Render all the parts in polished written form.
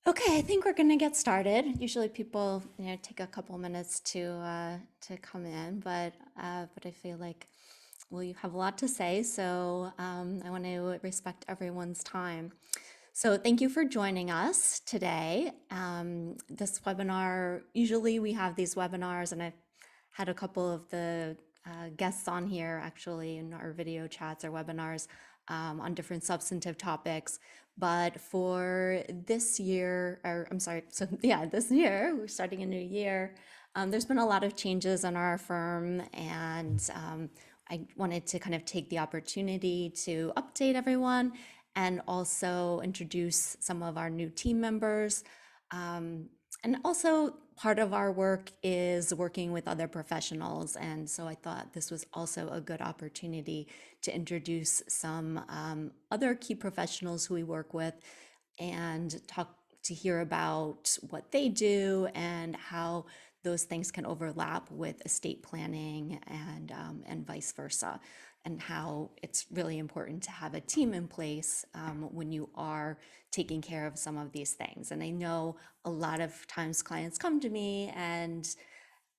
Okay, I think we're going to get started. Usually people, take a couple minutes to come in, but I feel like you have a lot to say, so I want to respect everyone's time. So thank you for joining us today. This webinar, usually we have these webinars, and I've had a couple of the guests on here actually in our video chats or webinars on different substantive topics. But for this year, or I'm sorry, so yeah, this year, we're starting a new year. There's been a lot of changes in our firm, and I wanted to kind of take the opportunity to update everyone and also introduce some of our new team members. And also, part of our work is working with other professionals. And so I thought this was also a good opportunity to introduce some other key professionals who we work with and talk to hear about what they do and how those things can overlap with estate planning and vice versa, and how it's really important to have a team in place when you are taking care of some of these things. And I know a lot of times clients come to me and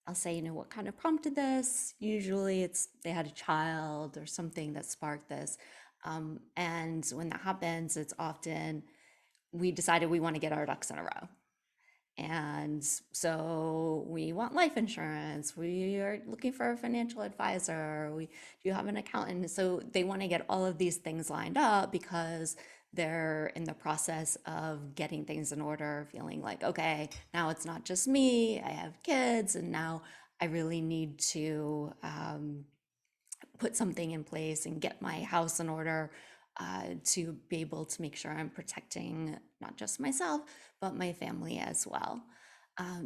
I'll say, what kind of prompted this? Usually it's they had a child or something that sparked this. And when that happens, it's often we decided we want to get our ducks in a row. And so we want life insurance. We are looking for a financial advisor. Do you have an accountant? So they want to get all of these things lined up because they're in the process of getting things in order, feeling like, okay, now it's not just me, I have kids, and now I really need to put something in place and get my house in order to be able to make sure I'm protecting not just myself, but my family as well.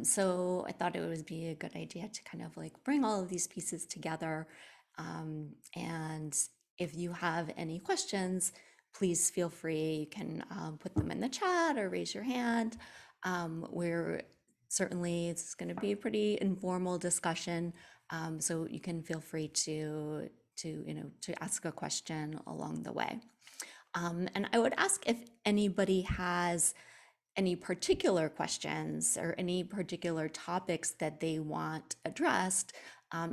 So I thought it would be a good idea to kind of like bring all of these pieces together. And if you have any questions, please feel free. You can put them in the chat or raise your hand. We're certainly, it's going to be a pretty informal discussion. So you can feel free to ask a question along the way. And I would ask if anybody has any particular questions or any particular topics that they want addressed,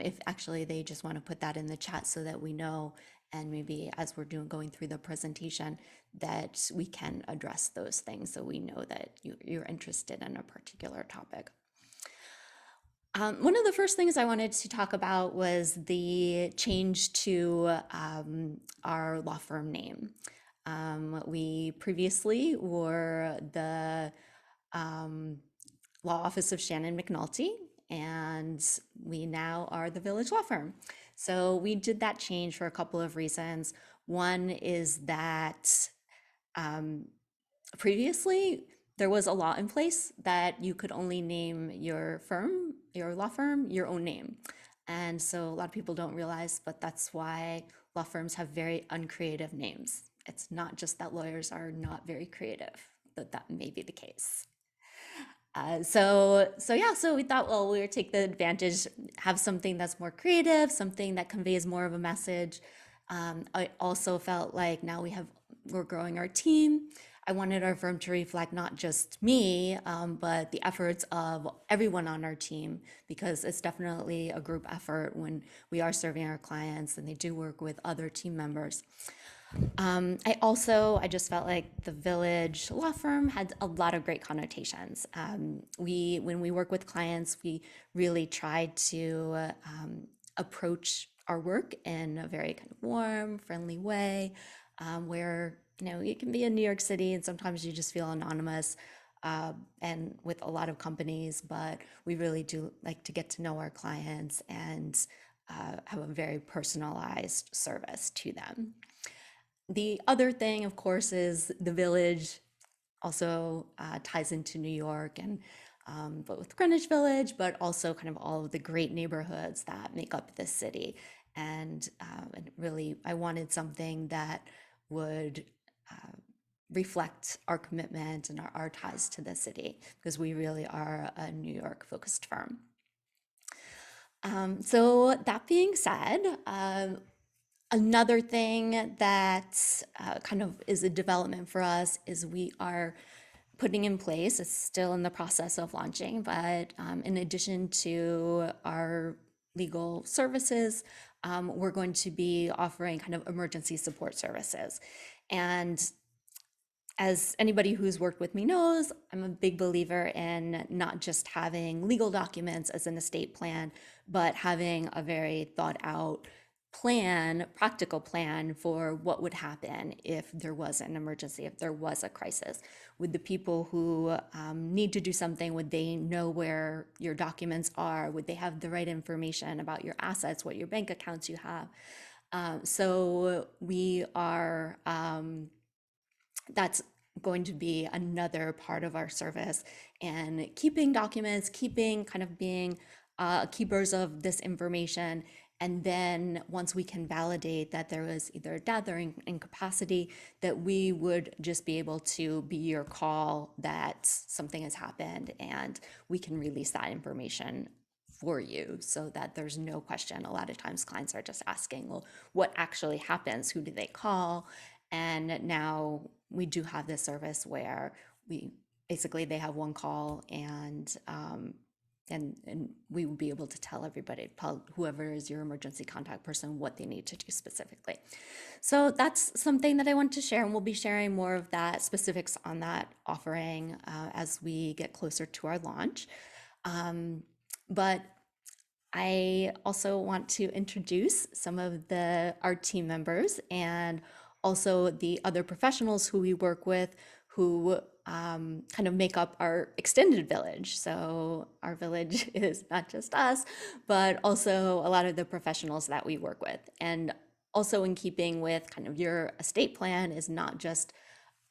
if actually they just want to put that in the chat so that we know, and maybe as we're going through the presentation, that we can address those things so we know that you're interested in a particular topic. One of the first things I wanted to talk about was the change to our law firm name. We previously were the law office of Shannon McNulty, and we now are the Village Law Firm. So we did that change for a couple of reasons. One is that previously there was a law in place that you could only name your firm, your law firm, your own name. And so a lot of people don't realize, but that's why law firms have very uncreative names. It's not just that lawyers are not very creative, but that may be the case. So we thought, well, we would take the advantage, have something that's more creative, something that conveys more of a message. I also felt like now we're growing our team. I wanted our firm to reflect not just me, but the efforts of everyone on our team, because it's definitely a group effort when we are serving our clients and they do work with other team members. I just felt like the Village Law Firm had a lot of great connotations. When we work with clients, we really try to approach our work in a very kind of warm, friendly way, where you can be in New York City and sometimes you just feel anonymous, and with a lot of companies, but we really do like to get to know our clients and have a very personalized service to them. The other thing, of course, is the Village also ties into New York, and both Greenwich Village, but also kind of all of the great neighborhoods that make up this city. And really, I wanted something that would reflect our commitment and our ties to the city, because we really are a New York focused firm. So that being said, another thing that kind of is a development for us is we are putting in place. It's still in the process of launching, but in addition to our legal services, we're going to be offering kind of emergency support services. And as anybody who's worked with me knows, I'm a big believer in not just having legal documents as an estate plan, but having a very thought out plan, practical plan for what would happen if there was an emergency, if there was a crisis. Would the people who need to do something, would they know where your documents are? Would they have the right information about your assets, what your bank accounts you have? So we are that's going to be another part of our service, and keeping documents, keeping kind of being keepers of this information. And then once we can validate that there was either death or incapacity, that we would just be able to be your call that something has happened, and we can release that information for you so that there's no question. A lot of times clients are just asking, well, what actually happens? Who do they call? And now we do have this service where we basically they have one call, and we will be able to tell everybody, whoever is your emergency contact person, what they need to do specifically. So that's something that I want to share, and we'll be sharing more of that specifics on that offering as we get closer to our launch. But I also want to introduce some of our team members and also the other professionals who we work with, who kind of make up our extended village. So our village is not just us, but also a lot of the professionals that we work with. And also in keeping with kind of your estate plan is not just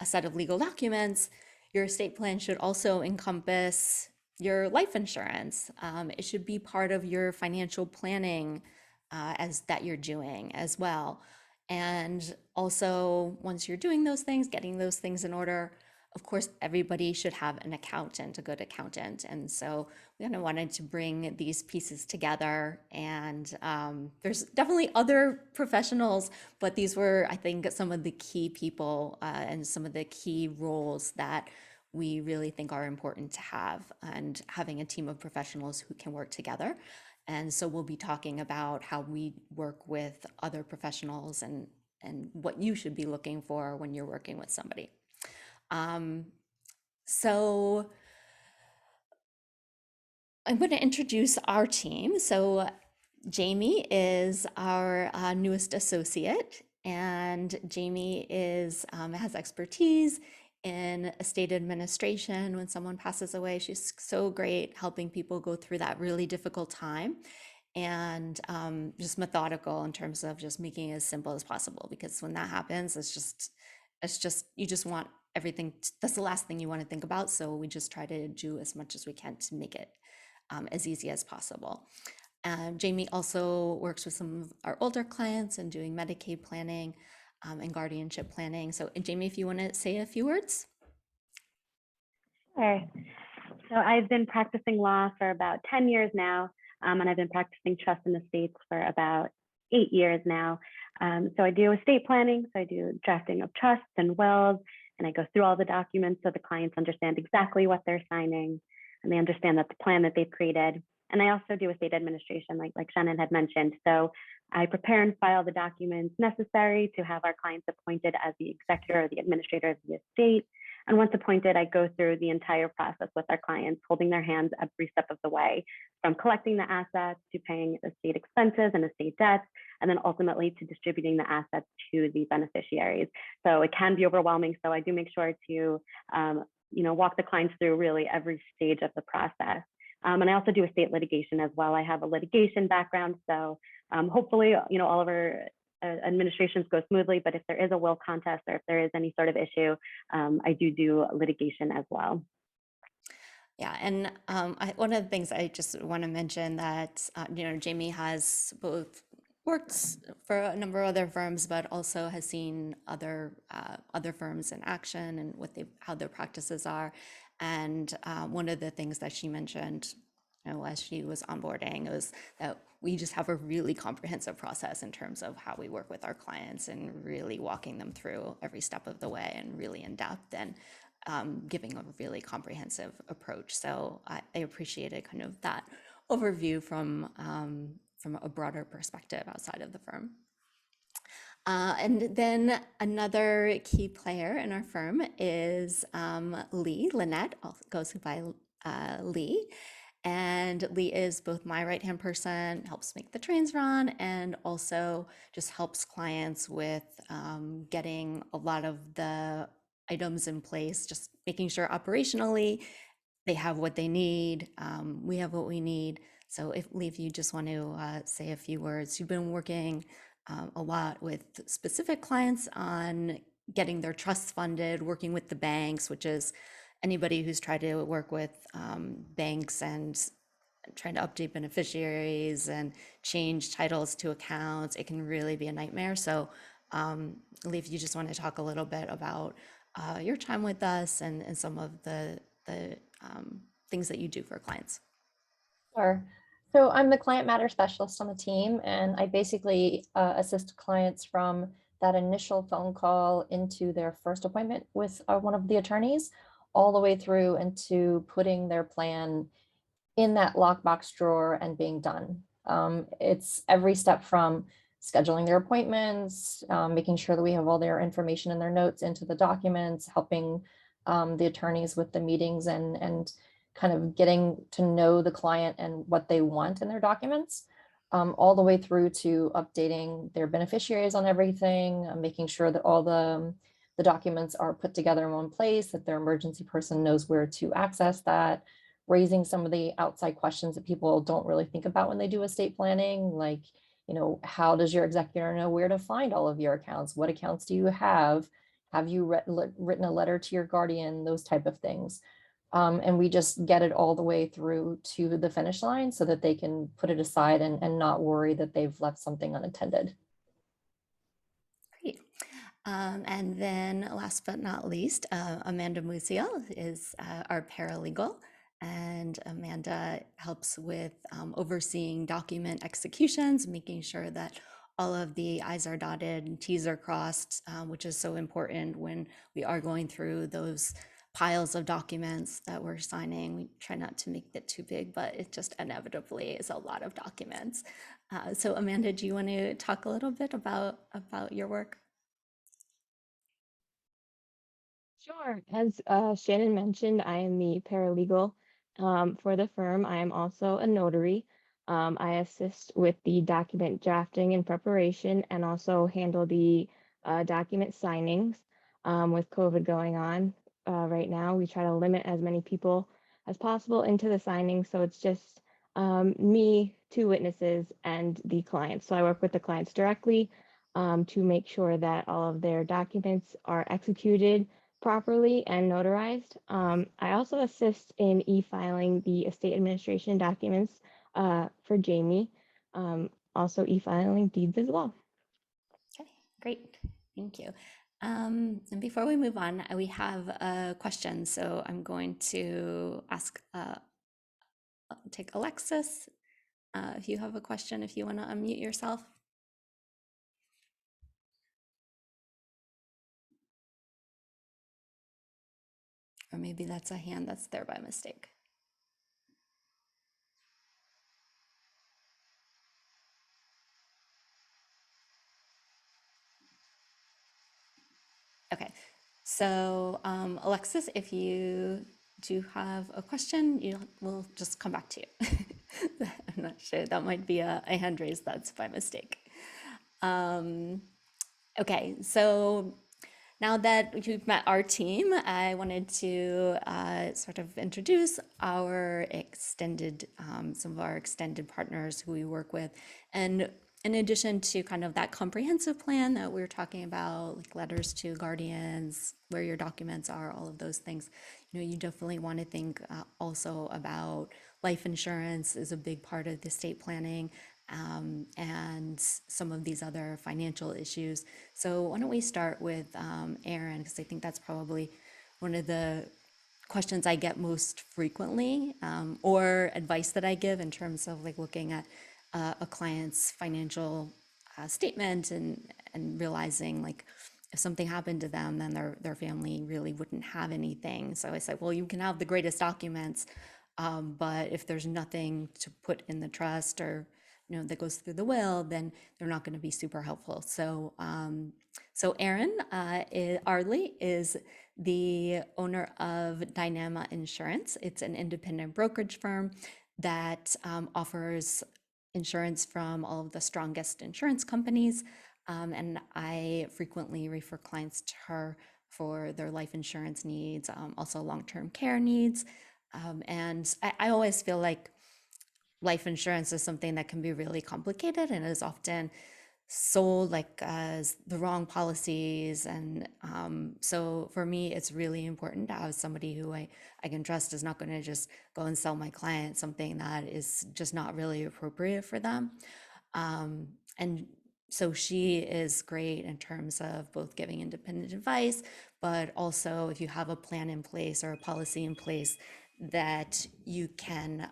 a set of legal documents. Your estate plan should also encompass your life insurance. It should be part of your financial planning as that you're doing as well. And also, once you're doing those things, getting those things in order, of course, everybody should have an accountant, a good accountant. And so we kind of wanted to bring these pieces together. And there's definitely other professionals, but these were, I think, some of the key people and some of the key roles that we really think are important to have, and having a team of professionals who can work together. And so we'll be talking about how we work with other professionals and what you should be looking for when you're working with somebody. So I'm going to introduce our team. So Jamie is our newest associate, and Jamie has expertise in estate administration. When someone passes away, she's so great helping people go through that really difficult time, and just methodical in terms of just making it as simple as possible. Because when that happens, you just want everything. That's the last thing you want to think about. So we just try to do as much as we can to make it as easy as possible. Jamie also works with some of our older clients and doing Medicaid planning and guardianship planning. So Jamie, if you want to say a few words. Sure. So I've been practicing law for about 10 years now, and I've been practicing trust in the states for about 8 years now. So I do estate planning, so I do drafting of trusts and wills, and I go through all the documents so the clients understand exactly what they're signing, and they understand that the plan that they've created. And I also do estate administration, like Shannon had mentioned. So I prepare and file the documents necessary to have our clients appointed as the executor or the administrator of the estate. And once appointed, I go through the entire process with our clients, holding their hands every step of the way, from collecting the assets to paying estate expenses and estate debts, and then ultimately to distributing the assets to the beneficiaries. So it can be overwhelming. So I do make sure to walk the clients through really every stage of the process. And I also do estate litigation as well. I have a litigation background, so hopefully, all of our administrations go smoothly. But if there is a will contest or if there is any sort of issue, I do litigation as well. Yeah, and one of the things I just want to mention that Jamie has both worked for a number of other firms, but also has seen other firms in action and how their practices are. And one of the things that she mentioned, as she was onboarding, was that we just have a really comprehensive process in terms of how we work with our clients and really walking them through every step of the way and really in depth. And giving a really comprehensive approach. So I appreciated kind of that overview from a broader perspective outside of the firm. And then another key player in our firm is Lynette, goes by Lee. And Lee is both my right-hand person, helps make the trains run, and also just helps clients with getting a lot of the items in place, just making sure operationally they have what they need, we have what we need. So if Lee, if you just want to say a few words, you've been working a lot with specific clients on getting their trusts funded, working with the banks, which is anybody who's tried to work with banks and trying to update beneficiaries and change titles to accounts, it can really be a nightmare. So Lee, if you just want to talk a little bit about your time with us and some of the things that you do for clients. Sure. So I'm the client matter specialist on the team, and I basically assist clients from that initial phone call into their first appointment with one of the attorneys, all the way through into putting their plan in that lockbox drawer and being done. It's every step from scheduling their appointments, making sure that we have all their information and their notes into the documents, helping the attorneys with the meetings and kind of getting to know the client and what they want in their documents, all the way through to updating their beneficiaries on everything, making sure that all the documents are put together in one place, that their emergency person knows where to access that, raising some of the outside questions that people don't really think about when they do estate planning, like, you know, how does your executor know where to find all of your accounts? What accounts do you have? Have you written a letter to your guardian? Those type of things. And we just get it all the way through to the finish line so that they can put it aside and not worry that they've left something unattended. Great. And then last but not least, Amanda Muciel is our paralegal. And Amanda helps with overseeing document executions, making sure that all of the I's are dotted and T's are crossed, which is so important when we are going through those piles of documents that we're signing. We try not to make it too big, but it just inevitably is a lot of documents. So Amanda, do you want to talk a little bit about your work? Sure. As Shannon mentioned, I am the paralegal for the firm. I am also a notary. I assist with the document drafting and preparation and also handle the document signings. With COVID going on right now, we try to limit as many people as possible into the signing. So it's just me, two witnesses, and the clients. So I work with the clients directly to make sure that all of their documents are executed properly and notarized. I also assist in e-filing the estate administration documents for Jamie, also e-filing deeds as well. Okay, great. Thank you. And before we move on, we have a question. So I'm going to ask, take Alexis. If you have a question, if you want to unmute yourself. Or maybe that's a hand that's there by mistake. Okay, so Alexis, if you do have a question, we'll just come back to you. I'm not sure, that might be a hand raised that's by mistake. Okay, so now that you've met our team, I wanted to sort of introduce our extended, some of our extended partners who we work with. And in addition to kind of that comprehensive plan that we were talking about, like letters to guardians, where your documents are, all of those things, you definitely want to think also about life insurance is a big part of the estate planning. And some of these other financial issues. So why don't we start with Erin, because I think that's probably one of the questions I get most frequently, or advice that I give in terms of like looking at a client's financial statement and realizing like if something happened to them, then their family really wouldn't have anything. So I said, well, you can have the greatest documents, but if there's nothing to put in the trust or that goes through the will, then they're not going to be super helpful. So so Erin Ardleigh is the owner of Dynama Insurance. It's an independent brokerage firm that offers insurance from all of the strongest insurance companies. And I frequently refer clients to her for their life insurance needs, also long-term care needs. And I always feel like life insurance is something that can be really complicated and is often sold like as the wrong policies. And so for me, it's really important to have somebody who I can trust is not going to just go and sell my client something that is just not really appropriate for them. And so she is great in terms of both giving independent advice, but also if you have a plan in place or a policy in place that you can,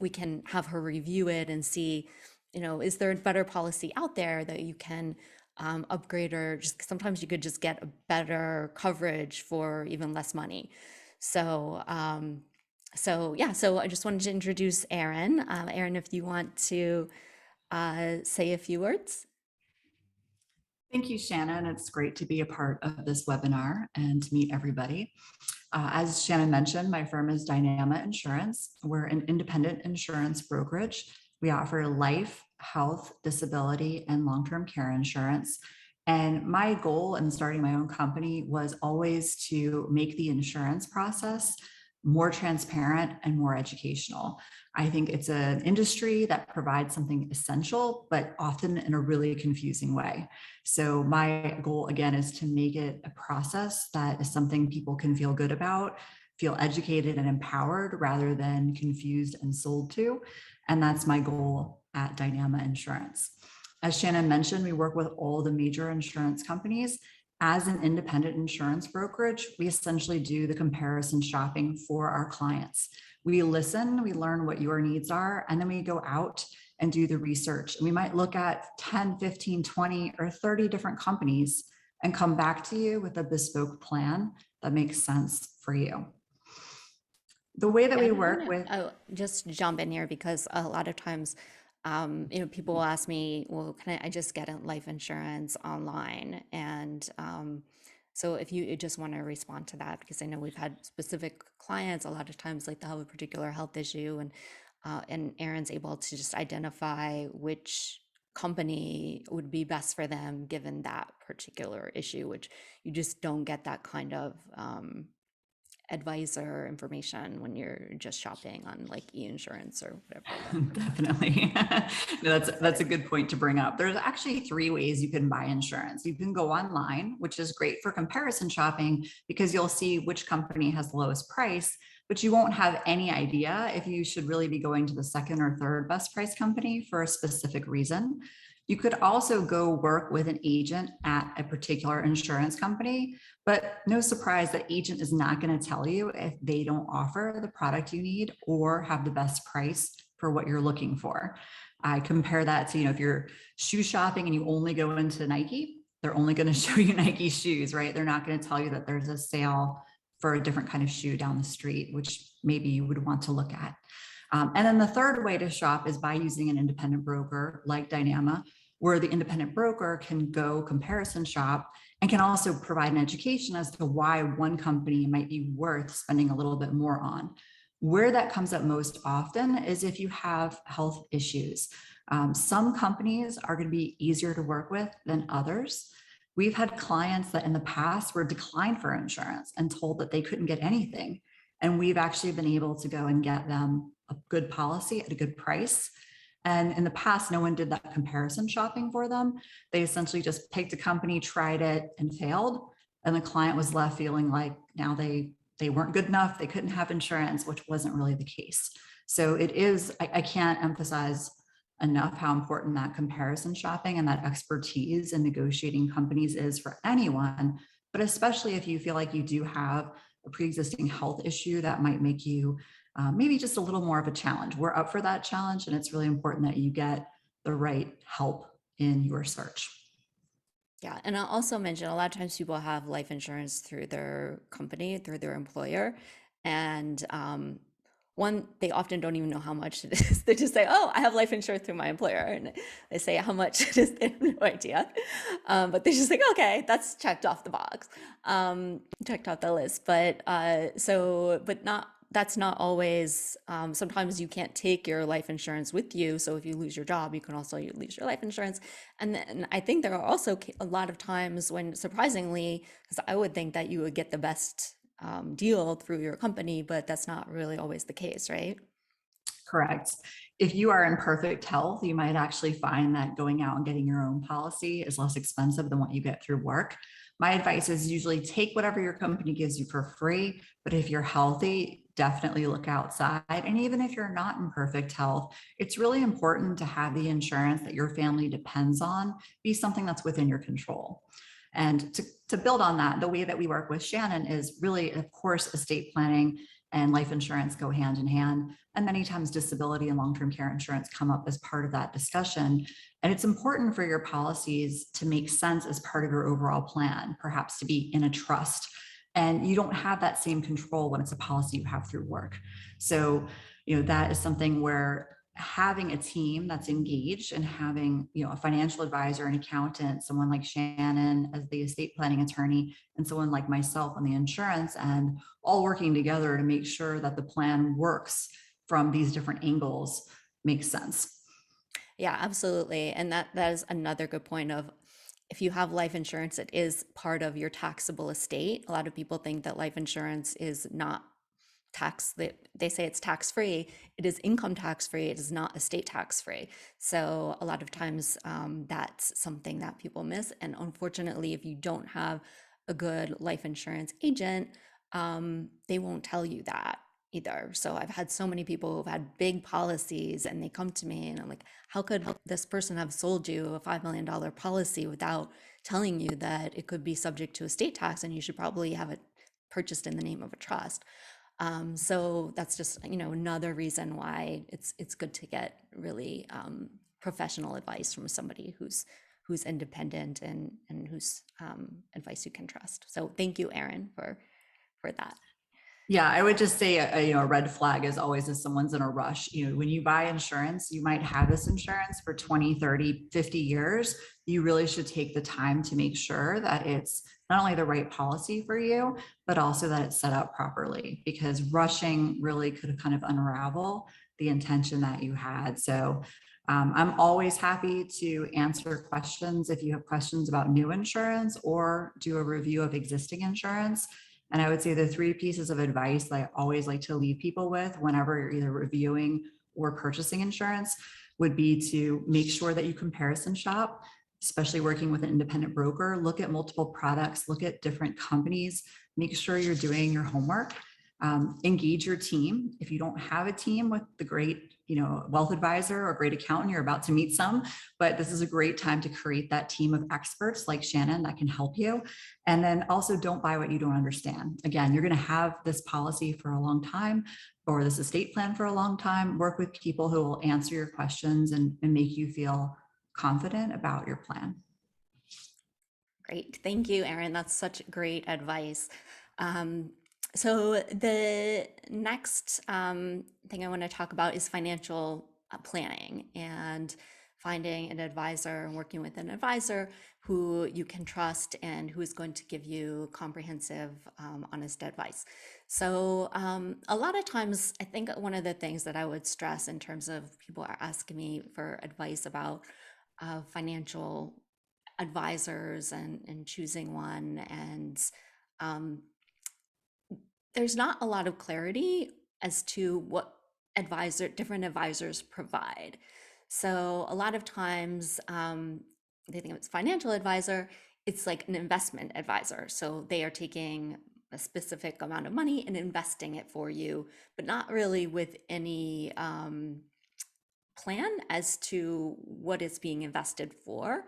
we can have her review it and see, is there a better policy out there that you can upgrade, or just sometimes you could just get a better coverage for even less money. So, so yeah, so I just wanted to introduce Erin. Erin, if you want to say a few words. Thank you, Shannon. It's great to be a part of this webinar and to meet everybody. As Shannon mentioned, my firm is Dynama Insurance. We're an independent insurance brokerage. We offer life, health, disability, and long-term care insurance. And my goal in starting my own company was always to make the insurance process more transparent and more educational. I think it's an industry that provides something essential, but often in a really confusing way. So my goal, again, is to make it a process that is something people can feel good about, feel educated and empowered rather than confused and sold to. And that's my goal at Dynama Insurance. As Shannon mentioned, we work with all the major insurance companies. As an independent insurance brokerage, we essentially do the comparison shopping for our clients. We listen, we learn what your needs are, and then we go out and do the research. And we might look at 10, 15, 20, or 30 different companies and come back to you with a bespoke plan that makes sense for you. The way that we work with... just jump in here because a lot of times, people will ask me, well, can I just get life insurance online? And so if you just want to respond to that, because I know we've had specific clients, a lot of times like they'll have a particular health issue and Erin's able to just identify which company would be best for them given that particular issue, which you just don't get that kind of advice or information when you're just shopping on like e-insurance or whatever. Definitely. No, that's a good point to bring up. There's actually 3 ways you can buy insurance. You can go online, which is great for comparison shopping because you'll see which company has the lowest price, but you won't have any idea if you should really be going to the second or third best price company for a specific reason. You could also go work with an agent at a particular insurance company, but no surprise, that agent is not going to tell you if they don't offer the product you need or have the best price for what you're looking for. I compare that to, if you're shoe shopping and you only go into Nike, they're only going to show you Nike shoes, right? They're not going to tell you that there's a sale for a different kind of shoe down the street, which maybe you would want to look at. And then the third way to shop is by using an independent broker like Dynama, where the independent broker can go comparison shop and can also provide an education as to why one company might be worth spending a little bit more on. Where that comes up most often is if you have health issues. Some companies are going to be easier to work with than others. We've had clients that in the past were declined for insurance and told that they couldn't get anything. And we've actually been able to go and get them a good policy at a good price. And in the past, no one did that comparison shopping for them. They essentially just picked a company, tried it, and failed. And the client was left feeling like now they weren't good enough, they couldn't have insurance, which wasn't really the case. So it is, I can't emphasize enough how important that comparison shopping and that expertise in negotiating companies is for anyone, but especially if you feel like you do have a pre-existing health issue that might make you maybe just a little more of a challenge. We're up for that challenge, and it's really important that you get the right help in your search. Yeah, and I'll also mention a lot of times people have life insurance through their company, through their employer, and one, they often don't even know how much it is. They just say, "Oh, I have life insurance through my employer," and they say how much it is. They have no idea, but they just think, "Okay, that's checked off the box, checked off the list." But but not. That's not always. Sometimes you can't take your life insurance with you. So if you lose your job, you can also lose your life insurance. And then I think there are also a lot of times when, surprisingly, because I would think that you would get the best deal through your company, but that's not really always the case, right? Correct. If you are in perfect health, you might actually find that going out and getting your own policy is less expensive than what you get through work. My advice is usually take whatever your company gives you for free, but if you're healthy, definitely look outside. And even if you're not in perfect health, it's really important to have the insurance that your family depends on be something that's within your control. And to build on that, the way that we work with Shannon is really, of course, estate planning and life insurance go hand in hand. And many times disability and long-term care insurance come up as part of that discussion. And it's important for your policies to make sense as part of your overall plan, perhaps to be in a trust. And you don't have that same control when it's a policy you have through work. So, that is something where having a team that's engaged and having, a financial advisor, an accountant, someone like Shannon as the estate planning attorney, and someone like myself on the insurance end, all working together to make sure that the plan works from these different angles makes sense. Yeah, absolutely. And that is another good point of, if you have life insurance, it is part of your taxable estate. A lot of people think that life insurance is not tax, they say it's tax free. It is income tax free. It is not estate tax free. So a lot of times that's something that people miss. And unfortunately, if you don't have a good life insurance agent, they won't tell you that either. So I've had so many people who've had big policies and they come to me and I'm like, how could this person have sold you a $5 million policy without telling you that it could be subject to estate tax and you should probably have it purchased in the name of a trust? So that's just, another reason why it's good to get really professional advice from somebody who's independent and whose advice you can trust. So thank you, Erin, for that. Yeah, I would just say a red flag is always if someone's in a rush. When you buy insurance, you might have this insurance for 20, 30, 50 years. You really should take the time to make sure that it's not only the right policy for you, but also that it's set up properly, because rushing really could kind of unravel the intention that you had. So I'm always happy to answer questions if you have questions about new insurance or do a review of existing insurance. And I would say the three pieces of advice that I always like to leave people with whenever you're either reviewing or purchasing insurance would be to make sure that you comparison shop, especially working with an independent broker. Look at multiple products, look at different companies, make sure you're doing your homework. Engage your team. If you don't have a team with the great, wealth advisor or great accountant, you're about to meet some, but this is a great time to create that team of experts like Shannon that can help you. And then also don't buy what you don't understand. Again, you're going to have this policy for a long time or this estate plan for a long time. Work with people who will answer your questions and make you feel confident about your plan. Great. Thank you, Erin. That's such great advice. So the next thing I want to talk about is financial planning and finding an advisor and working with an advisor who you can trust and who is going to give you comprehensive, honest advice. So a lot of times, I think one of the things that I would stress in terms of people are asking me for advice about financial advisors and choosing one, and there's not a lot of clarity as to what different advisors provide. So a lot of times they think it's financial advisor, it's like an investment advisor. So they are taking a specific amount of money and investing it for you, but not really with any plan as to what it's being invested for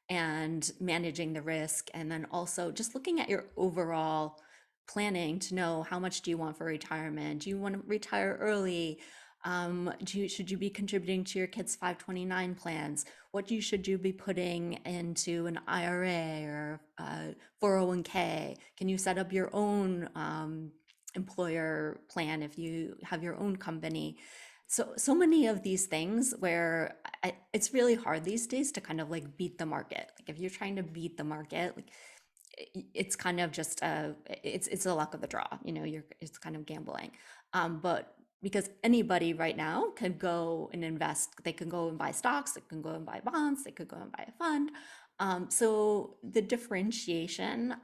and managing the risk. And then also just looking at your overall planning to know how much do you want for retirement? Do you want to retire early? Should you be contributing to your kids' 529 plans? Should you be putting into an IRA or 401k? Can you set up your own employer plan if you have your own company? So many of these things where it's really hard these days to kind of like beat the market. Like if you're trying to beat the market, like it's kind of just it's a luck of the draw, it's kind of gambling. But because anybody right now can go and invest, they can go and buy stocks, they can go and buy bonds, they could go and buy a fund. So the differentiation,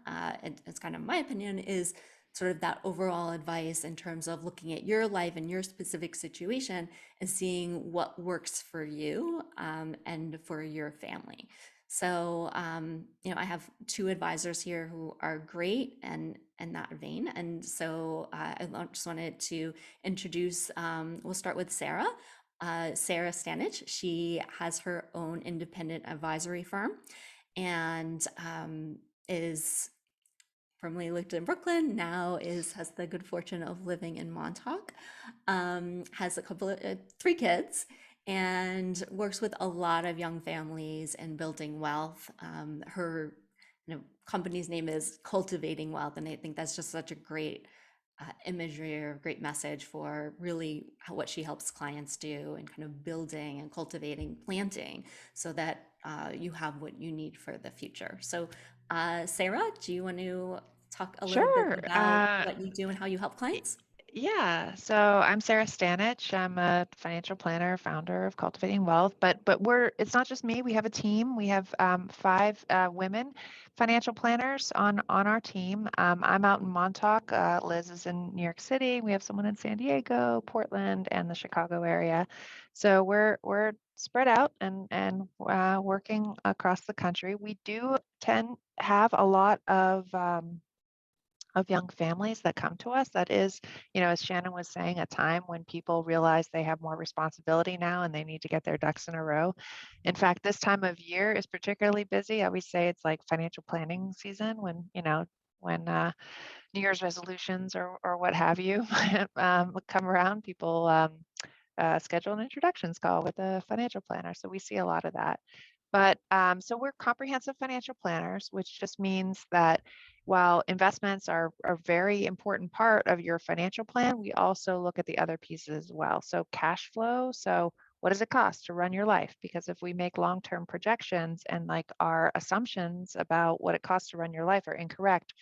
it's kind of my opinion, is sort of that overall advice in terms of looking at your life and your specific situation and seeing what works for you and for your family. So, I have two advisors here who are great and in that vein. And so I just wanted to introduce, we'll start with Sara. Sara Stanich. She has her own independent advisory firm and is formerly lived in Brooklyn, now has the good fortune of living in Montauk, has a couple of 3 kids, and works with a lot of young families and building wealth. Her company's name is Cultivating Wealth, and I think that's just such a great imagery or great message for really what she helps clients do and kind of building and cultivating, planting, so that you have what you need for the future. So, Sara, do you want to talk a little bit Sure. about what you do and how you help clients? Yeah. So I'm Sara Stanich. I'm a financial planner, founder of Cultivating Wealth. But it's not just me. We have a team. We have 5 women financial planners on our team. I'm out in Montauk. Liz is in New York City. We have someone in San Diego, Portland, and the Chicago area. So we're spread out and working across the country. We do tend have a lot of young families that come to us. That is, as Shannon was saying, a time when people realize they have more responsibility now and they need to get their ducks in a row. In fact, this time of year is particularly busy. I always say it's like financial planning season when, when New Year's resolutions or what have you come around, people schedule an introductions call with a financial planner. So we see a lot of that. But so we're comprehensive financial planners, which just means that while investments are a very important part of your financial plan, we also look at the other pieces as well. So cash flow. So what does it cost to run your life? Because if we make long-term projections and like our assumptions about what it costs to run your life are incorrect,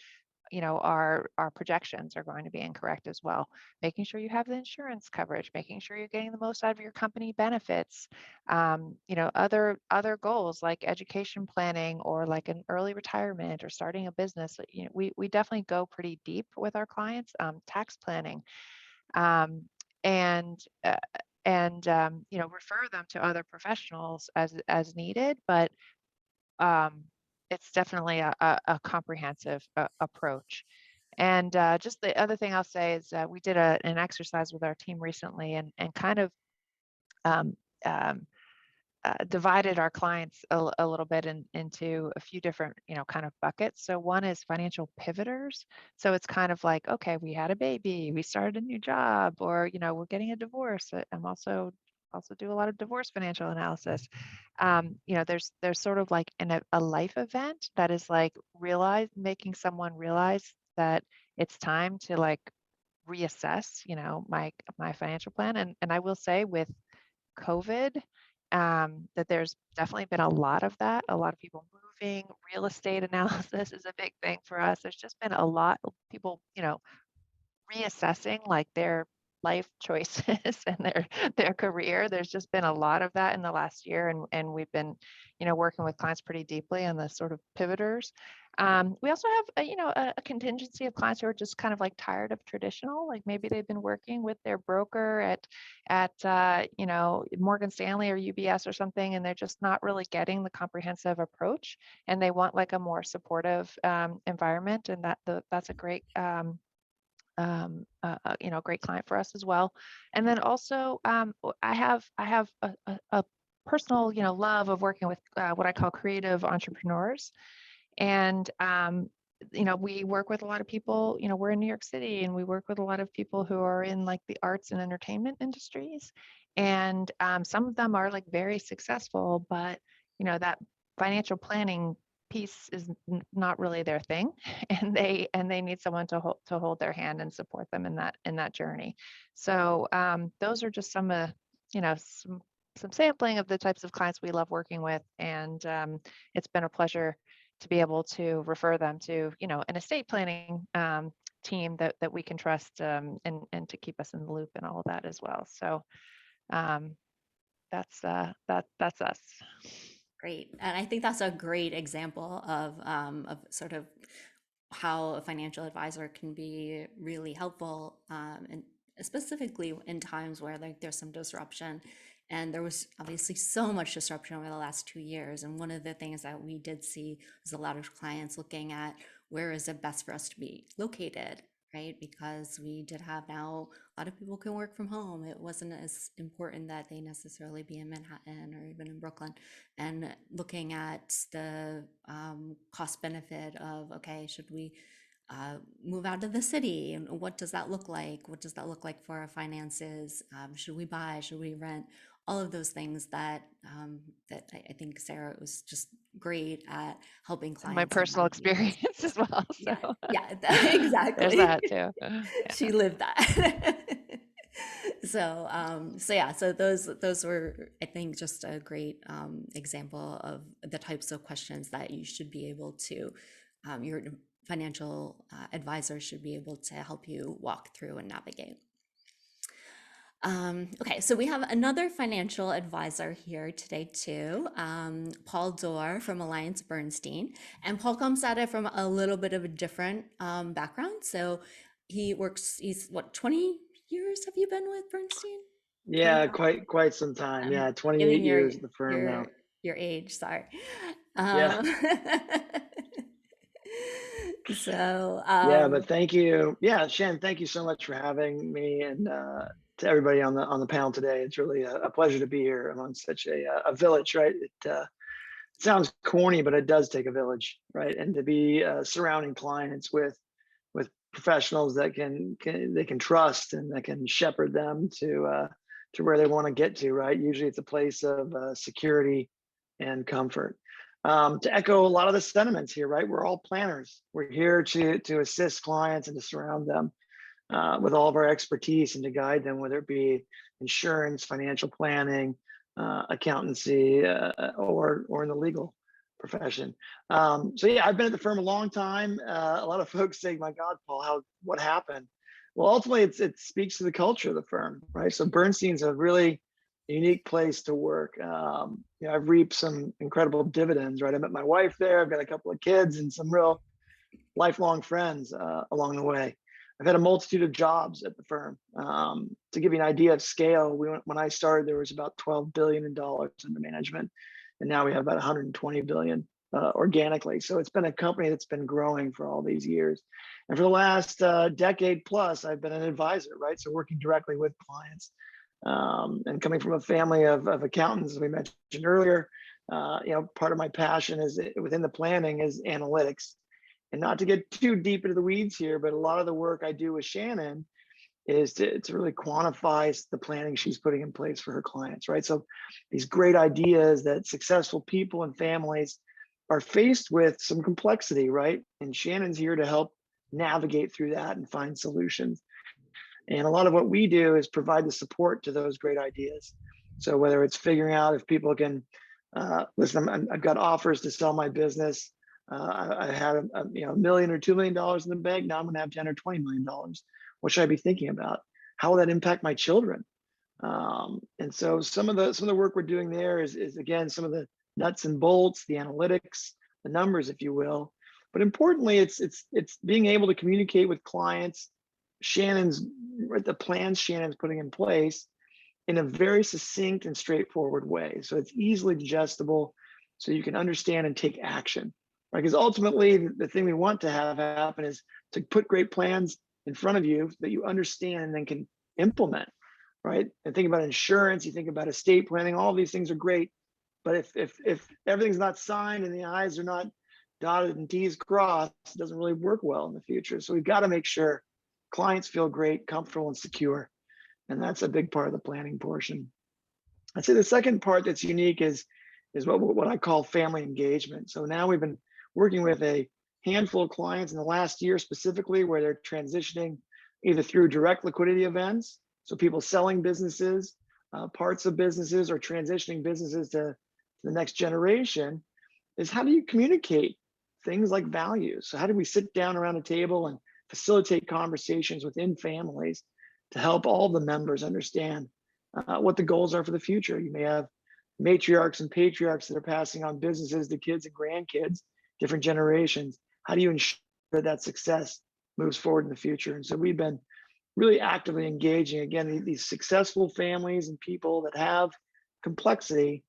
our projections are going to be incorrect as well. Making sure you have the insurance coverage, making sure you're getting the most out of your company benefits, other goals like education planning or like an early retirement or starting a business. We definitely go pretty deep with our clients. Tax planning, and refer them to other professionals as needed, but it's definitely a comprehensive approach. And just the other thing I'll say is we did an exercise with our team recently and kind of um, um, divided our clients a little bit into a few different, kind of buckets. So one is financial pivoters. So it's kind of like, okay, we had a baby, we started a new job, or, we're getting a divorce. I'm also do a lot of divorce financial analysis. There's sort of like a life event that is like making someone realize that it's time to like reassess, my financial plan. And I will say with COVID, that there's definitely been a lot of that. A lot of people moving, real estate analysis is a big thing for us. There's just been a lot of people, reassessing like their life choices and their career. There's just been a lot of that in the last year, and we've been, working with clients pretty deeply on the sort of pivoters. We also have a contingency of clients who are just kind of like tired of traditional, like maybe they've been working with their broker at Morgan Stanley or UBS or something, and they're just not really getting the comprehensive approach, and they want like a more supportive environment, and that's a great great client for us as well. And then also I have a personal, love of working with what I call creative entrepreneurs. And we work with a lot of people, we're in New York City, and we work with a lot of people who are in like the arts and entertainment industries. And some of them are like very successful, but that financial planning piece is not really their thing, and they need someone to hold their hand and support them in that journey. So those are just some some sampling of the types of clients we love working with, and it's been a pleasure to be able to refer them to an estate planning team that we can trust, and to keep us in the loop and all of that as well. So that's us. Great. And I think that's a great example of sort of how a financial advisor can be really helpful, and specifically in times where like there's some disruption. And there was obviously so much disruption over the last 2 years. And one of the things that we did see was a lot of clients looking at where is it best for us to be located, right? Because we did have now a lot of people can work from home. It wasn't as important that they necessarily be in Manhattan or even in Brooklyn. And looking at the cost benefit of, okay, should we move out of the city? And what does that look like? What does that look like for our finances? Should we buy? Should we rent? All of those things that I think Sara was just great at helping clients. My personal experience as well. So. Yeah, exactly. There's that too. Yeah. She lived that. So those were, I think, just a great example of the types of questions that you should be able to, your financial advisor should be able to help you walk through and navigate. Okay, so we have another financial advisor here today too, Paul Dorr from Alliance Bernstein. And Paul comes at it from a little bit of a different background. So he's what, 20 years have you been with Bernstein? Yeah, quite some time. Yeah, 28 years at the firm now. Your age, sorry. Yeah. So yeah, but thank you. Yeah, Shannon, thank you so much for having me, and to everybody on the panel today. It's really a pleasure to be here among such a village, right? It sounds corny, but it does take a village, right? And to be surrounding clients with professionals that they can trust and that can shepherd them to where they want to get to, right? Usually it's a place of security and comfort. To echo a lot of the sentiments here, right? We're all planners. We're here to assist clients and to surround them with all of our expertise and to guide them, whether it be insurance, financial planning, accountancy, or in the legal profession. So yeah, I've been at the firm a long time. A lot of folks say, "My God, Paul, what happened?" Well, ultimately, it speaks to the culture of the firm, right? So Bernstein's a really unique place to work. I've reaped some incredible dividends, right? I met my wife there. I've got a couple of kids and some real lifelong friends along the way. I've had a multitude of jobs at the firm. To give you an idea of scale, when I started, there was about $12 billion in dollars under management, and now we have about 120 billion organically. So it's been a company that's been growing for all these years. And for the last decade plus, I've been an advisor, right? So working directly with clients. And coming from a family of accountants, as we mentioned earlier, part of my passion is within the planning is analytics. And not to get too deep into the weeds here, but a lot of the work I do with Shannon is to really quantify the planning she's putting in place for her clients, right? So these great ideas that successful people and families are faced with some complexity, right? And Shannon's here to help navigate through that and find solutions. And a lot of what we do is provide the support to those great ideas. So whether it's figuring out if people can, listen, I've got offers to sell my business. I had $1 million or $2 million in the bank. Now I'm going to have $10 or $20 million. What should I be thinking about? How will that impact my children? And so some of the work we're doing there is again some of the nuts and bolts, the analytics, the numbers, if you will. But importantly, it's being able to communicate with clients. The plans Shannon's putting in place in a very succinct and straightforward way. So it's easily digestible, so you can understand and take action. Right? Because ultimately, the thing we want to have happen is to put great plans in front of you that you understand and then can implement. Right? And think about insurance, you think about estate planning, all of these things are great. But if everything's not signed and the I's are not dotted and T's crossed doesn't really work well in the future. So we've got to make sure clients feel great, comfortable, and secure. And that's a big part of the planning portion. I'd say the second part that's unique is what I call family engagement. So now we've been working with a handful of clients in the last year specifically where they're transitioning either through direct liquidity events, so people selling businesses, parts of businesses, or transitioning businesses to the next generation, is how do you communicate things like values? So how do we sit down around a table and facilitate conversations within families to help all the members understand what the goals are for the future? You may have matriarchs and patriarchs that are passing on businesses to kids and grandkids, different generations. How do you ensure that success moves forward in the future? And so we've been really actively engaging, again, these successful families and people that have complexity.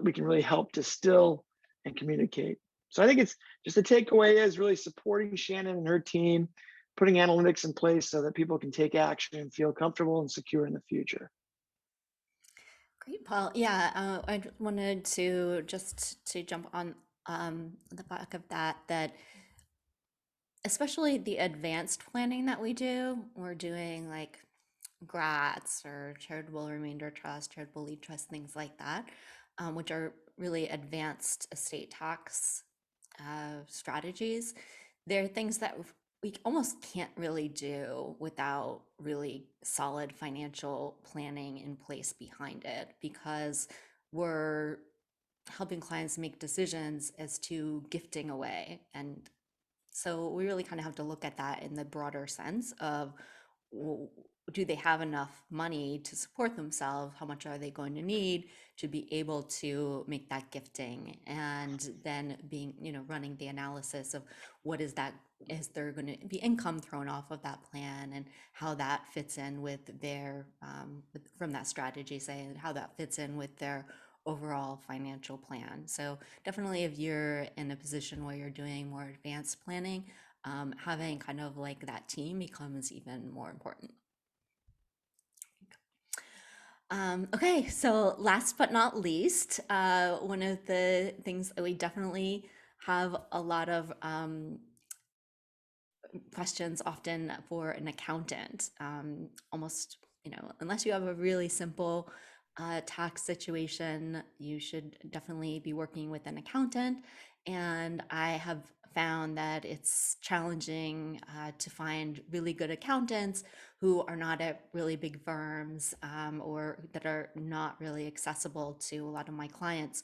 We can really help distill and communicate. So I think it's just the takeaway is really supporting Shannon and her team, putting analytics in place so that people can take action and feel comfortable and secure in the future. Great, Paul. Yeah, I wanted to just to jump on the back of that especially the advanced planning that we do, we're doing like grats or charitable remainder trust, charitable lead trust, things like that, which are really advanced estate tax strategies. They're things that we almost can't really do without really solid financial planning in place behind it, because we're helping clients make decisions as to gifting away. And so we really kind of have to look at that in the broader sense of, do they have enough money to support themselves? How much are they going to need to be able to make that gifting? And then running the analysis of what is that, is there going to be income thrown off of that plan, and how that fits in with their, from that strategy, say, how that fits in with their overall financial plan. So definitely if you're in a position where you're doing more advanced planning, having kind of like that team becomes even more important. Okay, so last but not least, one of the things that we definitely have a lot of questions often for an accountant, almost, unless you have a really simple tax situation, you should definitely be working with an accountant. And I have found that it's challenging to find really good accountants who are not at really big firms, or that are not really accessible to a lot of my clients.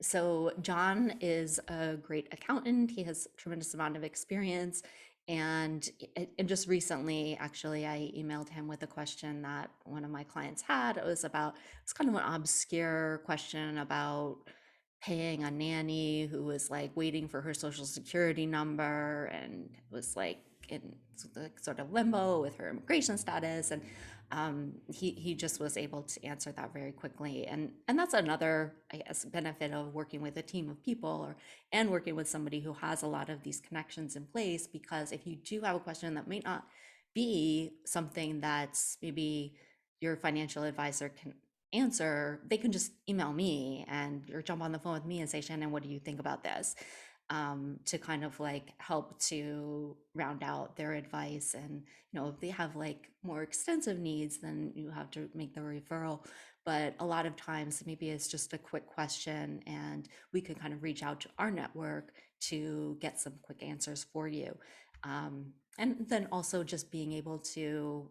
So John is a great accountant. He has a tremendous amount of experience. And just recently, actually, I emailed him with a question that one of my clients had. It's kind of an obscure question about paying a nanny who was like waiting for her social security number, and was like in sort of limbo with her immigration status. And he just was able to answer that very quickly. And that's another, I guess, benefit of working with a team of people, and working with somebody who has a lot of these connections in place, because if you do have a question that may not be something that's maybe your financial advisor can answer, they can just email me or jump on the phone with me and say, Shannon, what do you think about this? To kind of like help to round out their advice. And if they have like more extensive needs, then you have to make the referral. But a lot of times maybe it's just a quick question, and we can kind of reach out to our network to get some quick answers for you. And then also just being able to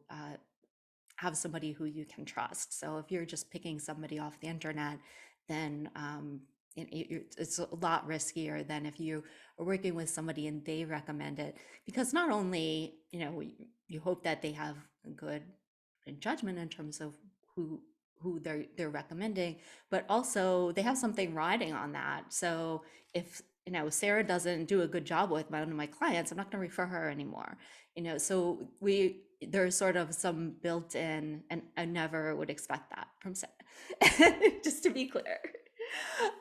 have somebody who you can trust. So if you're just picking somebody off the internet, then it's a lot riskier than if you are working with somebody and they recommend it, because not only you hope that they have good judgment in terms of who they're recommending, but also they have something riding on that. So if Sara doesn't do a good job with one of my clients, I'm not going to refer her anymore. So there's sort of some built in, and I never would expect that from Sara, just to be clear.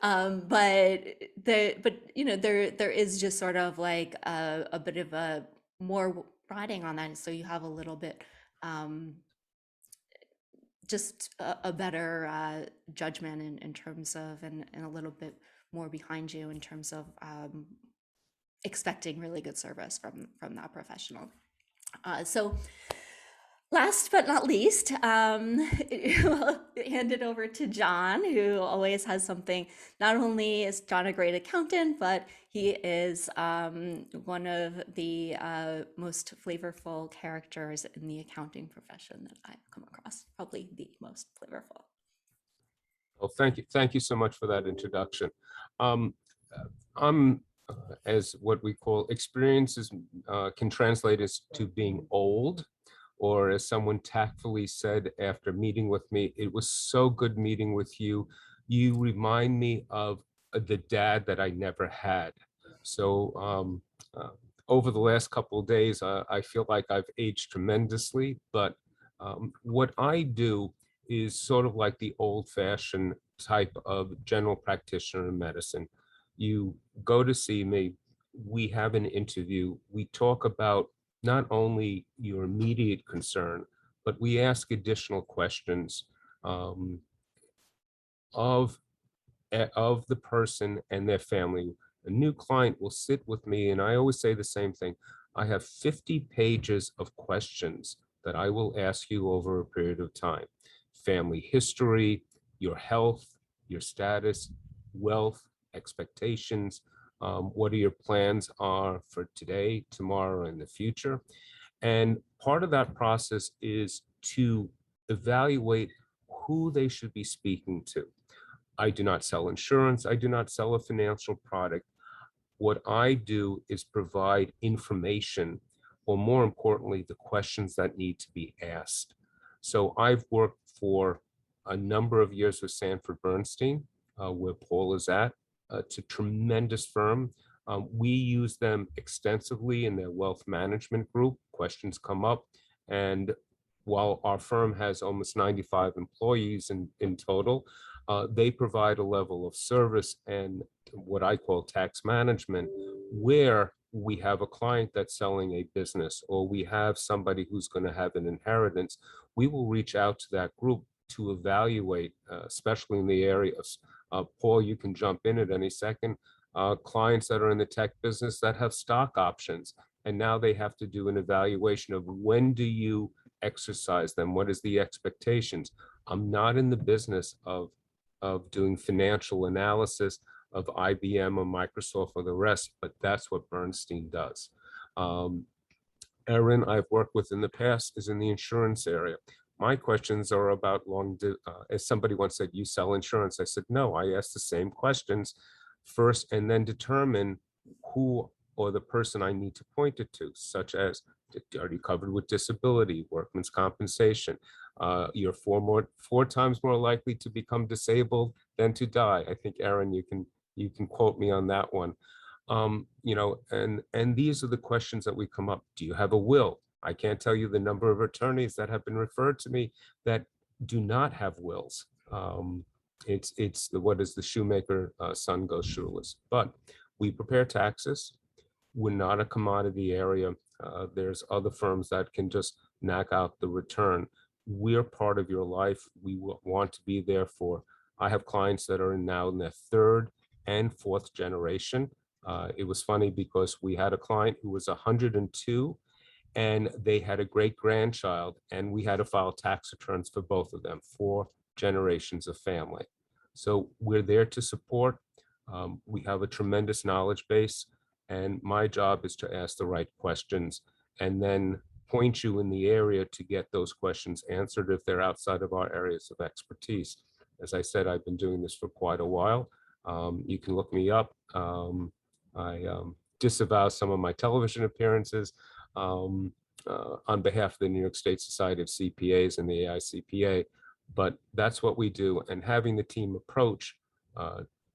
But there is just sort of like a bit of a more riding on that, so you have a little bit just a better judgment in terms of, and a little bit more behind you in terms of expecting really good service from that professional. So last but not least, we'll hand it over to John, who always has something. Not only is John a great accountant, but he is one of the most flavorful characters in the accounting profession that I've come across, probably the most flavorful. Well, thank you. Thank you so much for that introduction. I'm, as what we call experiences can translate as to being old, or as someone tactfully said after meeting with me, it was so good meeting with you. You remind me of the dad that I never had. So over the last couple of days, I feel like I've aged tremendously, but what I do is sort of like the old-fashioned type of general practitioner in medicine. You go to see me, we have an interview, we talk about not only your immediate concern, but we ask additional questions of the person and their family. A new client will sit with me, and I always say the same thing. I have 50 pages of questions that I will ask you over a period of time. Family history, your health, your status, wealth, expectations, what are your plans are for today, tomorrow, and the future. And part of that process is to evaluate who they should be speaking to. I do not sell insurance. I do not sell a financial product. What I do is provide information, or more importantly, the questions that need to be asked. So I've worked for a number of years with Sanford Bernstein, where Paul is at. It's a tremendous firm. We use them extensively in their wealth management group. Questions come up. And while our firm has almost 95 employees in total, they provide a level of service and what I call tax management, where we have a client that's selling a business, or we have somebody who's going to have an inheritance. We will reach out to that group to evaluate, especially in the area of, Paul, you can jump in at any second, clients that are in the tech business that have stock options. And now they have to do an evaluation of when do you exercise them? What is the expectations? I'm not in the business of doing financial analysis of IBM or Microsoft or the rest, but that's what Bernstein does. Erin, I've worked with in the past, is in the insurance area. My questions are about as somebody once said, you sell insurance. I said, no, I ask the same questions first and then determine who or the person I need to point it to, such as, are you covered with disability, workman's compensation? You're four times more likely to become disabled than to die. I think, Erin, you can quote me on that one. And these are the questions that we come up. Do you have a will? I can't tell you the number of attorneys that have been referred to me that do not have wills. It's what is the shoemaker son goes shoeless. But we prepare taxes. We're not a commodity area. There's other firms that can just knock out the return. We're part of your life. We want to be there for. I have clients that are now in their third and fourth generation. It was funny because we had a client who was 102 and they had a great grandchild, and we had to file tax returns for both of them, 4 generations of family. So we're there to support. We have a tremendous knowledge base, and my job is to ask the right questions and then point you in the area to get those questions answered if they're outside of our areas of expertise. As I said, I've been doing this for quite a while. You can look me up. I disavow some of my television appearances on behalf of the New York State Society of CPAs and the AICPA, but that's what we do. And having the team approach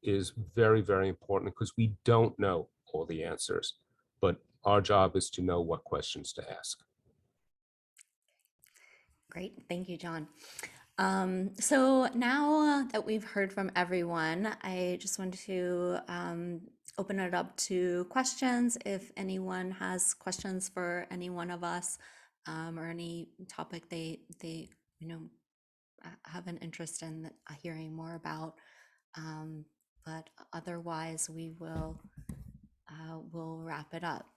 is very, very important because we don't know all the answers, but our job is to know what questions to ask. Great, thank you, John. So now that we've heard from everyone, I just want to open it up to questions. If anyone has questions for any one of us, or any topic they have an interest in hearing more about, but otherwise we will we'll wrap it up.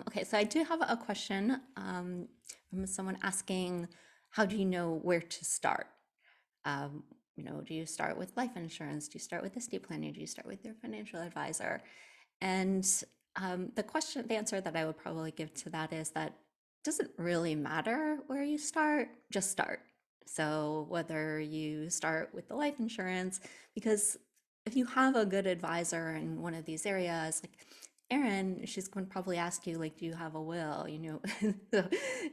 Okay, so I do have a question from someone asking, how do you know where to start? You know, do you start with life insurance? Do you start with estate planning? Do you start with your financial advisor? And the answer that I would probably give to that is that it doesn't really matter where you start, just start. So whether you start with the life insurance, because if you have a good advisor in one of these areas, like Erin, she's going to probably ask you, like, do you have a will? You know, so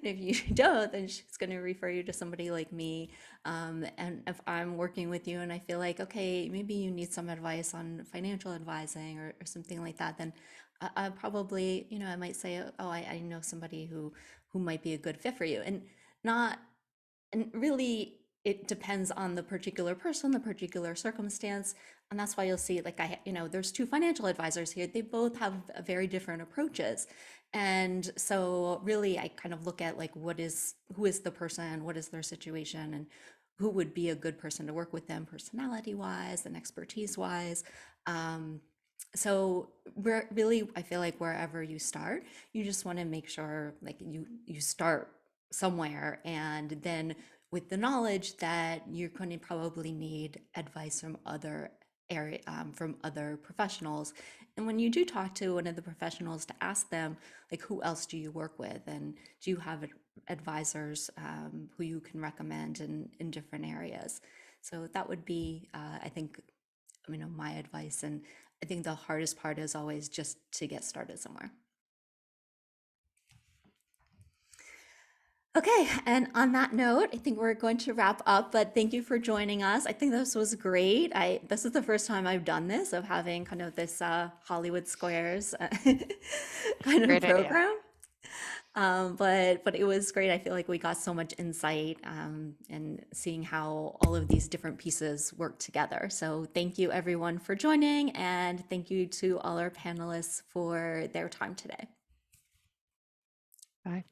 if you don't, then she's going to refer you to somebody like me. And if I'm working with you and I feel like, okay, maybe you need some advice on financial advising or something like that, then I probably, you know, I might say, oh, I know somebody who might be a good fit for you. And really, it depends on the particular person, the particular circumstance. And that's why you'll see, like, you know, there's two financial advisors here. They both have very different approaches. And so really, I kind of look at like, who is the person, what is their situation, and who would be a good person to work with them personality wise and expertise wise. So we're really, I feel like wherever you start, you just want to make sure like you start somewhere, and then with the knowledge that you're going to probably need advice from other from other professionals. And when you do talk to one of the professionals, to ask them like, who else do you work with, and do you have advisors who you can recommend in different areas? So that would be I think, you know, my advice. And I think the hardest part is always just to get started somewhere. Okay, and on that note, I think we're going to wrap up, but thank you for joining us. I think this was great. This is the first time I've done this, of having kind of this Hollywood Squares kind of Great idea. program. But it was great. I feel like we got so much insight and seeing how all of these different pieces work together. So thank you everyone for joining, and thank you to all our panelists for their time today. Bye.